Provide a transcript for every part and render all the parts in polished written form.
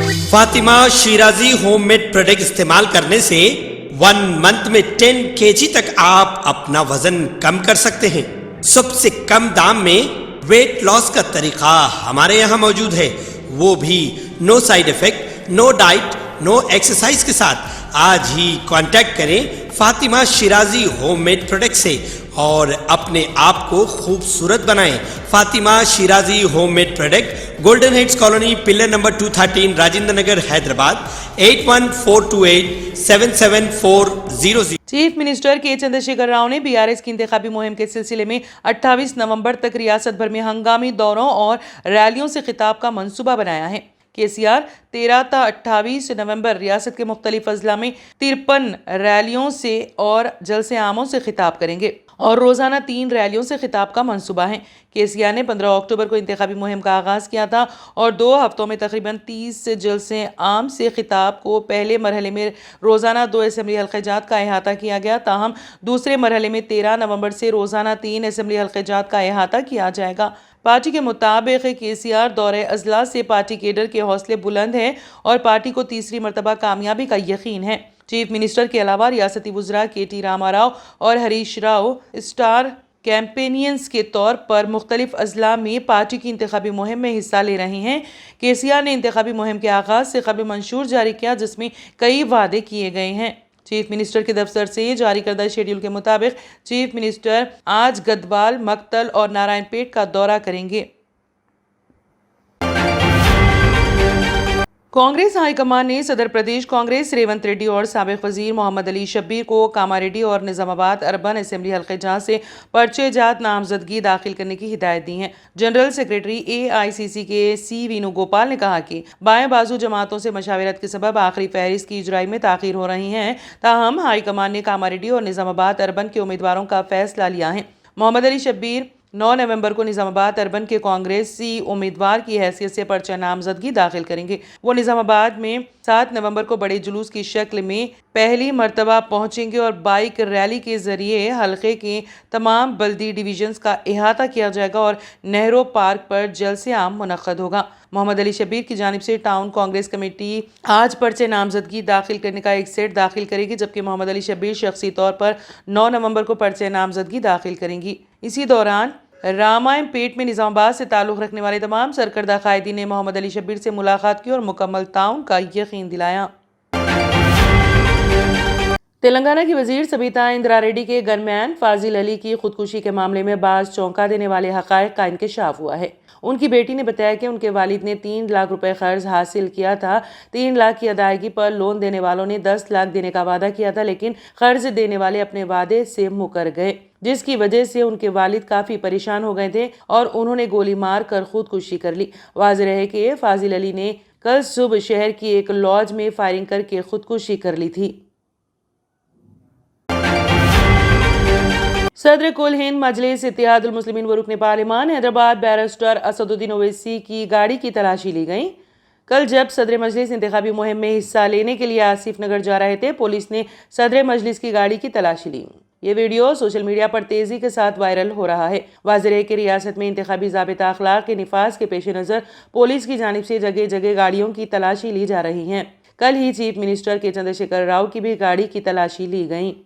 Fatima Shirazi home made product इस्तेमाल करने से 1 मंथ में 10 kg तक आप अपना वजन कम कर सकते हैं। सबसे कम दाम में वेट लॉस का तरीका हमारे यहाँ मौजूद है, वो भी no side effect, no diet, no exercise के साथ। आज ही कांटेक्ट करें Fatima Shirazi home made product से और अपने आप को खूबसूरत बनाएं। Fatima Shirazi home made product, golden heads colony, pillar number 213, Rajendra Nagar, Hyderabad 8142877400। Chief minister के चंद्रशेखर राव ने बीआरएस की इंतखाबी मुहिम के सिलसिले में 28 नवंबर तक रियासत भर में हंगामी दौरों और रैलियों से खिताब का मंसूबा बनाया है। केसीआर 13 ta 28 नवंबर रियासत के मुख्तलिफ अजला में 53 रैलियों से और जलसे आमों से खिताब करेंगे और रोजाना 3 रैलियों से खिताब का मंसूबा है। केसीआर ने 15 अक्टूबर को इंतखाबी मुहिम का आगाज किया था और 2 हफ्तों में तकरीबन 30 जलसे आम से खिताब को पहले मरहले में रोजाना 2 असेंबली हल्क़े-जात का अहाता किया गया। ताहम दूसरे मरहले में 13 नवंबर से रोजाना 3 असेंबली हल्क़े-जात का अहाता किया जाएगा। पार्टी के मुताबिक केसीआर दौरे अजला से पार्टी केडर के हौसले बुलंद हैं और पार्टी को तीसरी मरतबा कामयाबी का यकीन है। चीफ मिनिस्टर के अलावा रियासती वुज़रा KT रामाराव और हरीश राव स्टार कैंपेनियंस के तौर पर मुख्तलिफ अजला में पार्टी की इंतखाबी मुहिम में हिस्सा ले रहे हैं। केसीआर ने इंतखाबी मुहिम के आगाज से कबल मंशूर जारी किया जिसमें कई वादे किए गए हैं। चीफ मिनिस्टर के दफ्तर से जारी करदा शेड्यूल के मुताबिक चीफ मिनिस्टर आज गदवाल, मक्तल और नारायणपेट का दौरा करेंगे। कांग्रेस हाईकमान ने सदर प्रदेश कांग्रेस रेवंत रेड्डी और साबिक वजीर मोहम्मद अली शब्बीर को कामारेड्डी और निजामाबाद अर्बन असेंबली हल्क़े-जात से पर्चे-जात नामजदगी दाखिल करने की हिदायत दी है। जनरल सेक्रेटरी AICC के C वेणुगोपाल ने कहा कि बाएं बाजू जमातों से मशावरत के सबब आखिरी फहरिस्त की इजराई में ताखीर हो रही है। ताहम हाईकमान ने कामारेड्डी और निजामाबाद अर्बन के उम्मीदवारों का फैसला लिया है। मोहम्मद अली शब्बीर 9 नवंबर को निजामाबाद अर्बन के कांग्रेसी उम्मीदवार की हैसियत से पर्चा नामजदगी दाखिल करेंगे। वो निजामाबाद में 7 नवंबर को बड़े जुलूस की शक्ल में पहली मरतबा पहुंचेंगे और बाइक रैली के जरिए हल्के के तमाम बल्दी डिवीजन्स का अहाता किया जाएगा और नेहरू पार्क पर जलसे आम मुनक्कद होगा। मोहम्मद अली शब्बीर की जानिब से टाउन कांग्रेस कमेटी आज पर्चे नामजदगी दाखिल करने का एक सेट दाखिल करेगी, जबकि मोहम्मद अली शब्बीर शख्सी तौर पर 9 नवंबर को पर्चे नामजदगी दाखिल करेंगी। इसी दौरान रामायणपेट में निजामाबाद से ताल्लुक़ रखने वाले तमाम सरकर्दा कायदीन ने मोहम्मद अली शब्बीर से मुलाकात की और मुकम्मल ताउन का यकीन दिलाया। तेलंगाना की वजीर सबिता इंदिरा रेड्डी के गनमैन फाजिल अली की खुदकुशी के मामले में बाज़ चौंका देने वाले हक़ाइक़ का इंकशाफ हुआ है। उनकी बेटी ने बताया कि उनके वालिद ने 3 लाख रुपए कर्ज हासिल किया था। 3 लाख की अदायगी पर लोन देने वालों ने 10 लाख देने का वादा किया था, लेकिन कर्ज देने वाले अपने वादे से मुकर गए, जिसकी वजह से उनके वालिद काफी परेशान हो गए थे और उन्होंने गोली मार कर खुदकुशी कर ली। वाज़ेह है कि फाजिल अली ने कल सुबह शहर की एक लॉज में फायरिंग करके खुदकुशी कर ली थी। सदर कुल हिंद मजलिस इत्तेहादुल मुस्लिमीन व रुकन पार्लिमान हैदराबाद बैरिस्टर असदुद्दीन ओवैसी की गाड़ी की तलाशी ली गई। कल जब सदर मजलिस इंतखाबी मुहिम में हिस्सा लेने के लिए आसिफ नगर जा रहे थे, पुलिस ने सदर मजलिस की गाड़ी की तलाशी ली। ये वीडियो सोशल मीडिया पर तेजी के साथ वायरल हो रहा है। वाज़ेह है कि रियासत में इंतखाबी ज़ाबिता अखलाक के निफाज के पेश नज़र पुलिस की जानिब से जगह जगह गाड़ियों की तलाशी ली जा रही है। कल ही चीफ मिनिस्टर के चंद्रशेखर राव की भी गाड़ी की तलाशी ली गई।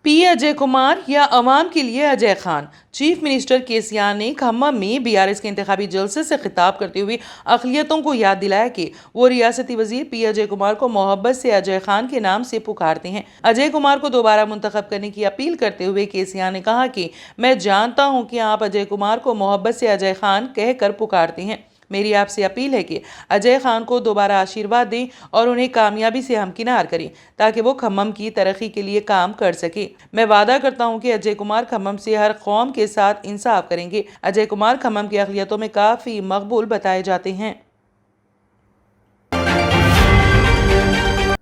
P अजय कुमार या अवाम के लिए अजय खान। चीफ मिनिस्टर केसीआर ने खम्मम में बीआरएस के इंतखाबी जलसे से खिताब करते हुए अक़लियतों को याद दिलाया कि वो रियासती वजीर P अजय कुमार को मोहब्बत से अजय खान के नाम से पुकारते हैं। अजय कुमार को दोबारा मुंतखब करने की अपील करते हुए केसीआर ने कहा कि मैं जानता हूं कि आप अजय कुमार को मोहब्बत से अजय खान कहकर पुकारते हैं। मेरी आपसे अपील है कि अजय खान को दोबारा आशीर्वाद दें और उन्हें कामयाबी से हमकिनार करें ताकि वो खम्मम की तरक्की के लिए काम कर सके। मैं वादा करता हूं कि अजय कुमार खम्मम से हर कौम के साथ इंसाफ करेंगे। अजय कुमार खम्मम की अक़लियतों में काफ़ी मकबूल बताए जाते हैं।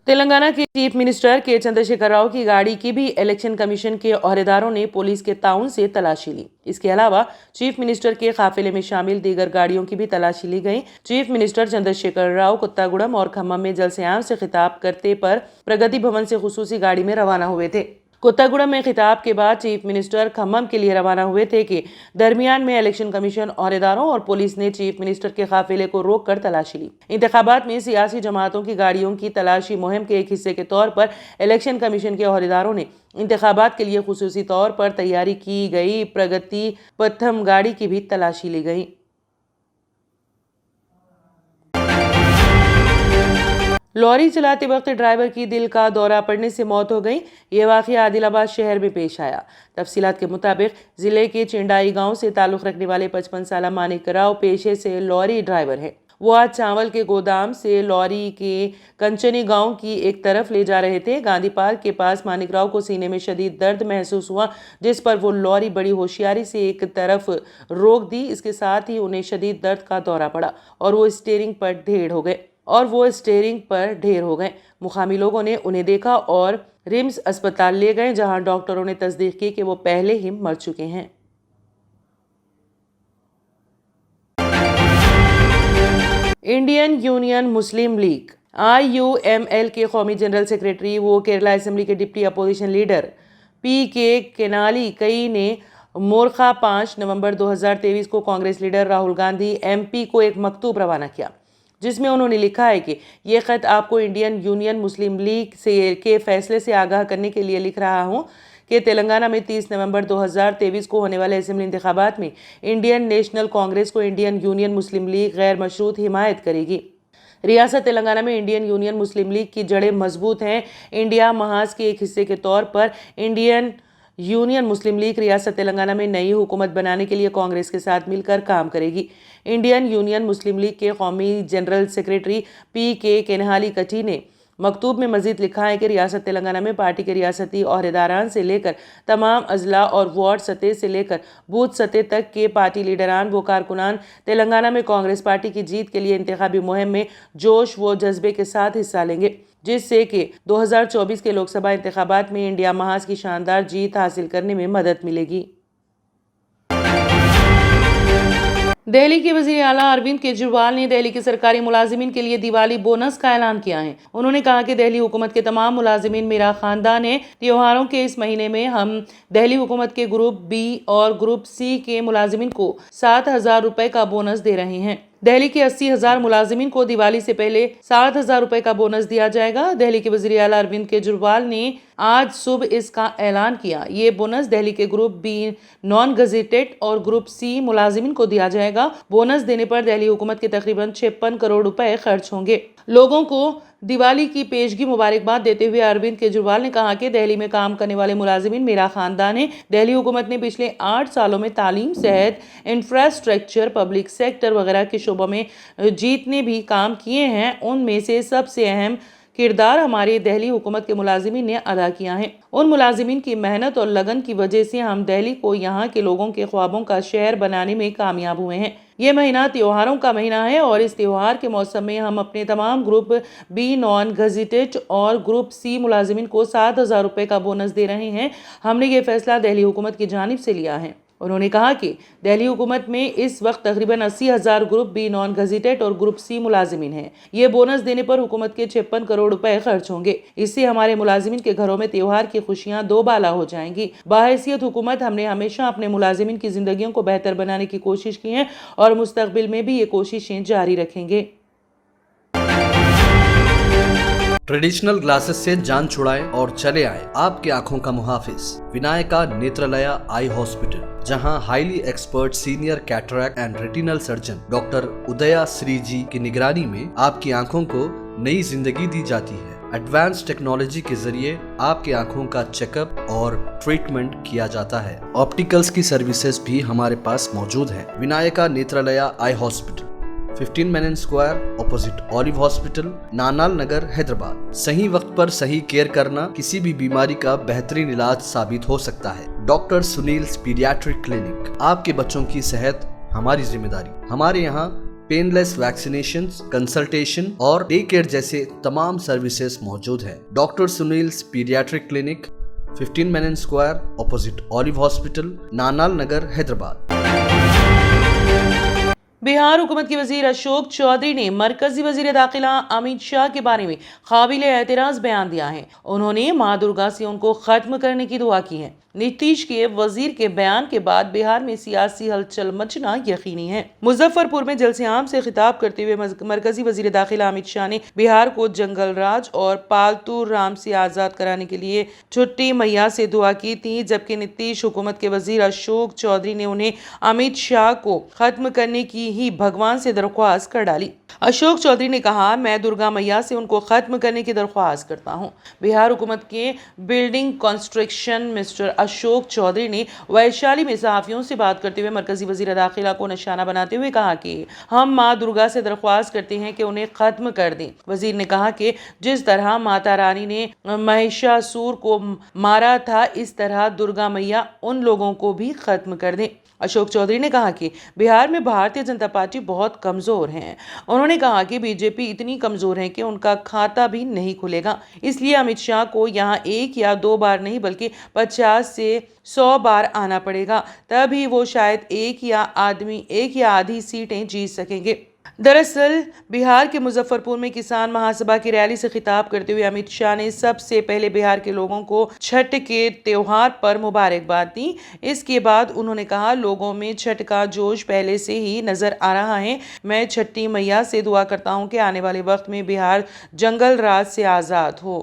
तेलंगाना के चीफ मिनिस्टर के चंद्रशेखर राव की गाड़ी की भी इलेक्शन कमीशन के ओहदेदारों ने पुलिस के ताउन से तलाशी ली। इसके अलावा चीफ मिनिस्टर के काफिले में शामिल दीगर गाड़ियों की भी तलाशी ली गई। चीफ मिनिस्टर चंद्रशेखर राव कुत्तागुड़म और खम्मम में जलसे आम से खिताब करते पर प्रगति भवन से खुसूसी गाड़ी में रवाना हुए थे। कोत्तागुड़ा में खिताब के बाद चीफ मिनिस्टर खम्मम के लिए रवाना हुए थे कि दरमियान में इलेक्शन कमीशन औहदेदारों और पुलिस ने चीफ मिनिस्टर के काफिले को रोककर तलाशी ली। इंतखाबात में सियासी जमातों की गाड़ियों की तलाशी मुहिम के एक हिस्से के तौर पर इलेक्शन कमीशन के औहदेदारों ने इंतखाबात के लिए खुसूसी तौर पर तैयारी की गई प्रगति पथम गाड़ी की भी तलाशी ली गई। लॉरी चलाते वक्त ड्राइवर की दिल का दौरा पड़ने से मौत हो गई। ये वाक़या आदिलाबाद शहर में पेश आया। तफसीलात के मुताबिक जिले के चिंडाई गांव से ताल्लुक़ रखने वाले 55 साला मानिक राव पेशे से लॉरी ड्राइवर है। वो आज चावल के गोदाम से लॉरी के कंचनी गांव की एक तरफ ले जा रहे थे। गांधी पार्क के पास मानिक राव को सीने में शदीद दर्द महसूस हुआ, जिस पर वो लॉरी बड़ी होशियारी से एक तरफ रोक दी। इसके साथ ही उन्हें शदीद दर्द का दौरा पड़ा और वो स्टीयरिंग पर ढेर हो गए। मुकामी लोगों ने उन्हें देखा और रिम्स अस्पताल ले गए, जहां डॉक्टरों ने तस्दीक की कि वो पहले ही मर चुके हैं। इंडियन यूनियन मुस्लिम लीग IUML के कौमी जनरल सेक्रेटरी वो केरला असेंबली के डिप्टी अपोजिशन लीडर PK केनाली कई ने मोरखा 5 नवंबर 2023 को कांग्रेस लीडर राहुल गांधी MP को एक मकतूब रवाना किया, जिसमें उन्होंने लिखा है कि ये ख़त आपको इंडियन यूनियन मुस्लिम लीग के फैसले से आगाह करने के लिए लिख रहा हूँ कि तेलंगाना में 30 नवंबर 2023 को होने वाले असेंबली इंतखाबात में इंडियन नेशनल कांग्रेस को इंडियन यूनियन मुस्लिम लीग गैर मशरूत हिमायत करेगी। रियासत तेलंगाना में इंडियन यूनियन मुस्लिम लीग की जड़ें मजबूत हैं। इंडिया महाज के एक हिस्से के तौर पर इंडियन यूनियन मुस्लिम लीग रियासत तेलंगाना में नई हुकूमत बनाने के लिए कांग्रेस के साथ मिलकर काम करेगी। इंडियन यूनियन मुस्लिम लीग के कौमी जनरल सेक्रेटरी PK केनाली कटी ने मकतूब में मजीद लिखा है कि रियासत तेलंगाना में पार्टी के रियासती ओहदेदारान से लेकर तमाम अजला और वार्ड सतह से लेकर बूथ सतह तक के पार्टी लीडरान व कारकुनान तेलंगाना में कांग्रेस पार्टी की जीत के लिए इंतखाबी मुहिम में जोश व जज्बे के साथ हिस्सा लेंगे, जिससे कि 2024 के लोकसभा इंतखाबात में इंडिया महाज की शानदार जीत हासिल करने में मदद मिलेगी। दिल्ली के वज़ीर आला अरविंद केजरीवाल ने दिल्ली के सरकारी मुलाजिमीन के लिए दिवाली बोनस का ऐलान किया है। उन्होंने कहा कि दिल्ली हुकूमत के तमाम मुलाजिमीन मेरा खानदान है। त्योहारों के इस महीने में हम दिल्ली हुकूमत के ग्रुप B और ग्रुप C के मुलाजिमीन को 7,000 रुपए का बोनस दे रहे हैं। दिल्ली के 80,000 मुलाजिमीन को दिवाली से पहले 7,000 रुपए का बोनस दिया जाएगा। दिल्ली के वज़ीर आला अरविंद केजरीवाल ने आज सुबह इसका ऐलान किया। ये बोनस दिल्ली के ग्रुप B नॉन गजेटेड और ग्रुप C मुलाजिमीन को दिया जाएगा। बोनस देने पर दिल्ली हुकूमत के तकरीबन 56 करोड़ रुपए खर्च होंगे। लोगों को दिवाली की पेशगी मुबारकबाद देते हुए अरविंद केजरीवाल ने कहा कि दिल्ली में काम करने वाले मुलाजिमीन मेरा खानदान है। दिल्ली हुकूमत ने पिछले 8 सालों में तालीम, सेहत, इंफ्रास्ट्रक्चर, पब्लिक सेक्टर वगैरह के शोबों में जितने भी काम किए हैं, उनमें से सबसे अहम किरदार हमारे दिल्ली हुकूमत के मुलाजिमीन ने अदा किया है। उन मुलाजिमीन की मेहनत और लगन की वजह से हम दिल्ली को यहाँ के लोगों के ख्वाबों का शहर बनाने में कामयाब हुए हैं। ये महीना त्योहारों का महीना है और इस त्योहार के मौसम में हम अपने तमाम ग्रुप B नॉन गजेटेड और ग्रुप C मुलाजिमीन को 7,000 रुपए का बोनस दे रहे हैं। हमने ये फैसला दिल्ली हुकूमत की जानिब से लिया है। उन्होंने कहा कि दिल्ली हुकूमत में इस वक्त तकरीबन 80,000 ग्रुप B नॉन गजेटेड और ग्रुप C मुलाजिमीन हैं। ये बोनस देने पर हुकूमत के 56 करोड़ रुपए खर्च होंगे। इससे हमारे मुलाजिमीन के घरों में त्योहार की खुशियां दोबाला हो जाएंगी। बाहैसियत हुकूमत हमने हमेशा अपने मुलाजिमीन की जिंदगियों को बेहतर बनाने की कोशिश की है और मुस्तकबिल में भी ये कोशिशें जारी रखेंगे। ट्रेडिशनल ग्लासेस से जान छुड़ाएं और चले आए आपकी आंखों का मुहाफिज विनायका नेत्रालया आई हॉस्पिटल, जहां highly expert senior cataract and retinal surgeon doctor उदया श्री जी की निगरानी में आपकी आंखों को नई जिंदगी दी जाती है। एडवांस टेक्नोलॉजी के जरिए आपकी आंखों का चेकअप और ट्रीटमेंट किया जाता है। ऑप्टिकल्स की सर्विसेज भी हमारे पास मौजूद है। Vinayaka Netralaya eye hospital, 15 Menon square, opposite olive hospital, Nanal Nagar, Hyderabad. सही वक्त पर सही केयर करना किसी भी बीमारी का बेहतरीन इलाज साबित हो सकता है। डॉक्टर सुनील पीडियाट्रिक क्लिनिक, आपके बच्चों की सेहत हमारी जिम्मेदारी। हमारे यहाँ पेनलेस वैक्सीनेशन, कंसल्टेशन और डे केयर जैसे तमाम सर्विसेज मौजूद है। Doctor Sunil paediatric clinic, 15 Menon square, opposite olive hospital, Nanal Nagar, Hyderabad. Bihar हुकूमत के वजीर अशोक चौधरी ने मरकजी वजीर दाखिला अमित शाह के बारे में काबिल एतराज बयान दिया है। उन्होंने मां दुर्गा से उनको खत्म करने की दुआ की है। नीतीश के वजीर के बयान के बाद बिहार में सियासी हलचल मचना यकीनी है। मुजफ्फरपुर में जलसे-आम से खिताब करते हुए मरकजी वजीर दाखिला अमित शाह ने बिहार को जंगल राज और पालतू राम से आजाद कराने के लिए छुट्टी मैया से दुआ की थी, जबकि नीतीश हुकूमत के वजीर अशोक चौधरी ने उन्हें अमित शाह को खत्म करने की ही भगवान से दरख्वास्त कर डाली। अशोक चौधरी ने कहा, मैं दुर्गा मैया से उनको खत्म करने की दरख्वास्त करता हूं। बिहार हुकूमत के building construction mister Ashok Chaudhary ने वैशाली में सहाफियों से बात करते हुए मरकजी वजीर दाखिला को निशाना बनाते हुए कहा कि हम मां दुर्गा से दरख्वास्त करते हैं कि उन्हें खत्म कर दें। वजीर ने कहा कि जिस तरह माता रानी ने महिषासुर को मारा था, इस तरह दुर्गा मैया उन लोगों को भी खत्म कर दें। अशोक चौधरी ने कहा कि बिहार में भारतीय जनता पार्टी बहुत कमजोर है। उन्होंने कहा कि बीजेपी इतनी कमजोर है कि उनका खाता भी नहीं खुलेगा, इसलिए अमित शाह को यहां 1 या 2 बार नहीं बल्कि 50 से 100 बार आना पड़ेगा, तभी वो शायद एक या आधी सीटें जीत सकेंगे। दरअसल बिहार के मुजफ्फरपुर में किसान महासभा की रैली से खिताब करते हुए अमित शाह ने सबसे पहले बिहार के लोगों को छठ के त्योहार पर मुबारकबाद दी। इसके बाद उन्होंने कहा, लोगों में छठ का जोश पहले से ही नजर आ रहा है। मैं छठी मैया से दुआ करता हूं कि आने वाले वक्त में बिहार जंगल राज से आजाद हो।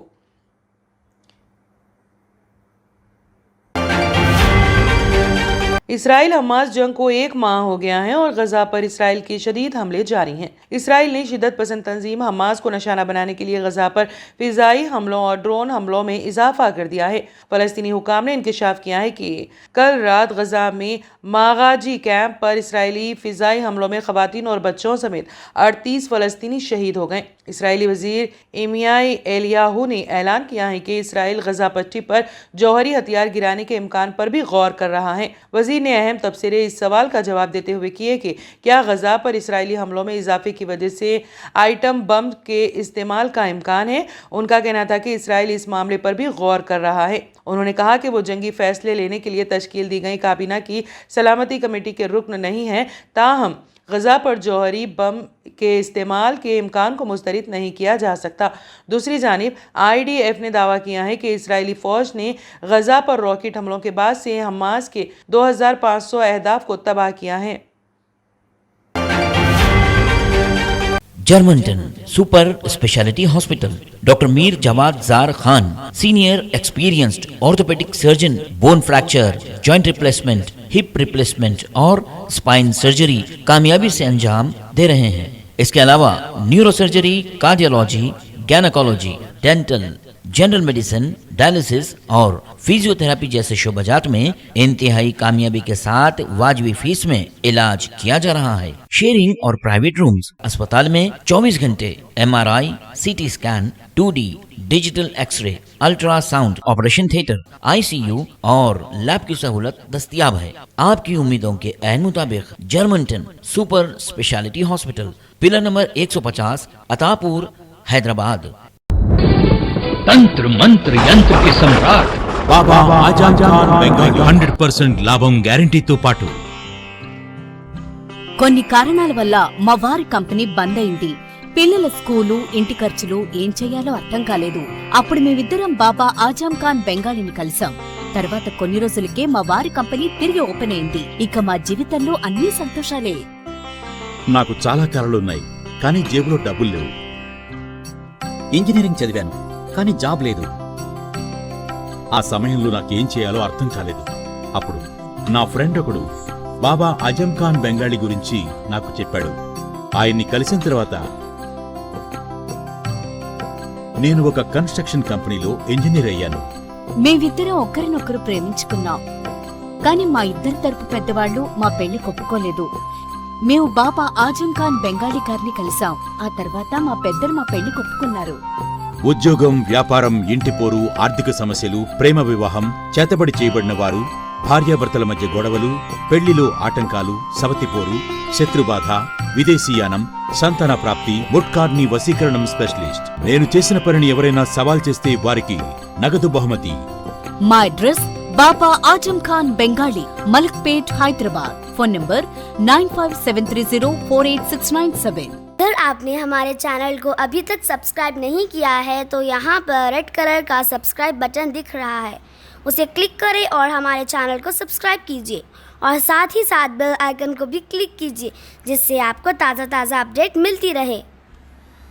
इसराइल हमास जंग को 1 माह हो गया है और गजा पर इसराइल के शदीद हमले जारी हैं। इसराइल ने शिद्दत पसंद तंजीम हमास को निशाना बनाने के लिए गजा पर फिजाई हमलों और ड्रोन हमलों में इजाफा कर दिया है। फलस्तीनी हुकाम ने इंकशाफ किया है कि कल रात गजा में मागाजी कैंप पर इसराइली फिजाई हमलों में खवातीन और बच्चों समेत 38 फलस्तीनी शहीद हो गए। इसराइली वजीर एमियाई एलियाहू ने ऐलान किया है कि इसराइल गजा पट्टी पर जौहरी हथियार गिराने के इम्कान पर भी गौर कर रहा है। वजीर ने अहम तबसरे इस सवाल का जवाब देते हुए किए कि क्या गजा पर इसराइली हमलों में इजाफे की वजह से आइटम बम के इस्तेमाल का इम्कान है। उनका कहना था कि इसराइल इस मामले पर भी गौर कर रहा है। उन्होंने कहा कि वो जंगी फैसले लेने के लिए तश्कील दी गई काबीना की सलामती कमेटी के रुकन नहीं है, ताहम गजा पर जौहरी बम के इस्तेमाल के इम्कान को मुस्तरद नहीं किया जा सकता। दूसरी जानिब IDF ने दावा किया है कि इसराइली फौज ने गजा पर रॉकेट हमलों के बाद से हमास के 2500 अहदाफ को तबाह किया है। Germanten super speciality hospital, doctor Mir Jawad Zar Khan, senior experienced orthopaedic surgeon, bone fracture, joint replacement, hip replacement और स्पाइन सर्जरी कामयाबी से अंजाम दे रहे हैं। इसके अलावा neuro surgery, cardiology, gynaecology, dental, general medicine, dialysis और फिजियोथेरेपी जैसे शोबाजात में इंतहाई कामयाबी के साथ वाजबी फीस में इलाज किया जा रहा है। शेयरिंग और प्राइवेट रूम्स, अस्पताल में 24 घंटे MRI, CT scan, 2D digital x-ray, ultrasound, operation theatre, ICU और लैब की सहूलत दस्तयाब है। आपकी उम्मीदों के ऐन मुताबिक Germanten super speciality hospital, pillar number 150, Attapur, Hyderabad. तंत्र मंत्र यंत्र के सम्राट బాబా ఆజాం ఖాన్ బెంగాలీ 100% లాభం గ్యారంటీతో పాటు కొన్ని కారణాల వల్ల మా వారి కంపెనీ బంద్ అయింది. పిల్లల స్కూలు, ఇంటి ఖర్చులు ఏం చెయ్యాలో అర్థం కాలేదు. అప్పుడు మేమిద్దరం బాబా ఆజాం ఖాన్ బెంగాలీని కలిసాం. తర్వాత కొన్ని రోజులకే మా వారి కంపెనీ తిరిగి ఓపెన్ అయింది. ఇక మా జీవితంలో అన్ని సంతోషాలే. నాకు చాలా కలలున్నాయి, కానీ జేబులో డబ్బులు లేవు. ఇంజనీరింగ్ చదివాను, కానీ జాబ్ లేదు. ఆ సమయంలో నాకేం చేయాలో అర్థం కాలేదు. అప్పుడు నా ఫ్రెండ్ ఒకడు బాబా ఆజం ఖాన్ బెంగాలీ గురించి నాకు చెప్పాడు. ఆయన్ని కలిసిన తర్వాత నేను ఒక కన్స్ట్రక్షన్ కంపెనీలో ఇంజనీర్ అయ్యాను. మేమిద్దరం ఒకరినొకరు ప్రేమించుకున్నాం. కాని మా ఇద్దరి తరపు పెద్దవాళ్లు మా పెళ్లి ఒప్పుకోలేదు. మేము బాబా ఆజం ఖాన్ బెంగాలీ గారిని కలిసాం. ఆ తర్వాత మా పెద్దలు మా పెళ్లి ఒప్పుకున్నారు. ఉద్యోగం, వ్యాపారం, ఇంటి పోరు, ఆర్థిక సమస్యలు, ప్రేమ వివాహం, చేతబడి చేయబడిన వారు, భార్యాభర్తల మధ్య గొడవలు, పెళ్లిలో ఆటంకాలు, సవతిపోరు, శత్రుబాధ, విదేశీయానం, సంతాన ప్రాప్తి, ముట్కార్ని వశీకరణం స్పెషలిస్ట్. నేను చేసిన పనిని ఎవరైనా సవాల్ చేస్తే వారికి నగదు బహుమతి. మా address Baba Azam Khan Bengali, Malakpet, Hyderabad. Phone number 9573048697। अगर आपने हमारे चैनल को अभी तक सब्सक्राइब नहीं किया है तो यहाँ पर रेड कलर का सब्सक्राइब बटन दिख रहा है, उसे क्लिक करें और हमारे चैनल को सब्सक्राइब कीजिए और साथ ही साथ बेल आइकन को भी क्लिक कीजिए, जिससे आपको ताज़ा अपडेट मिलती रहे।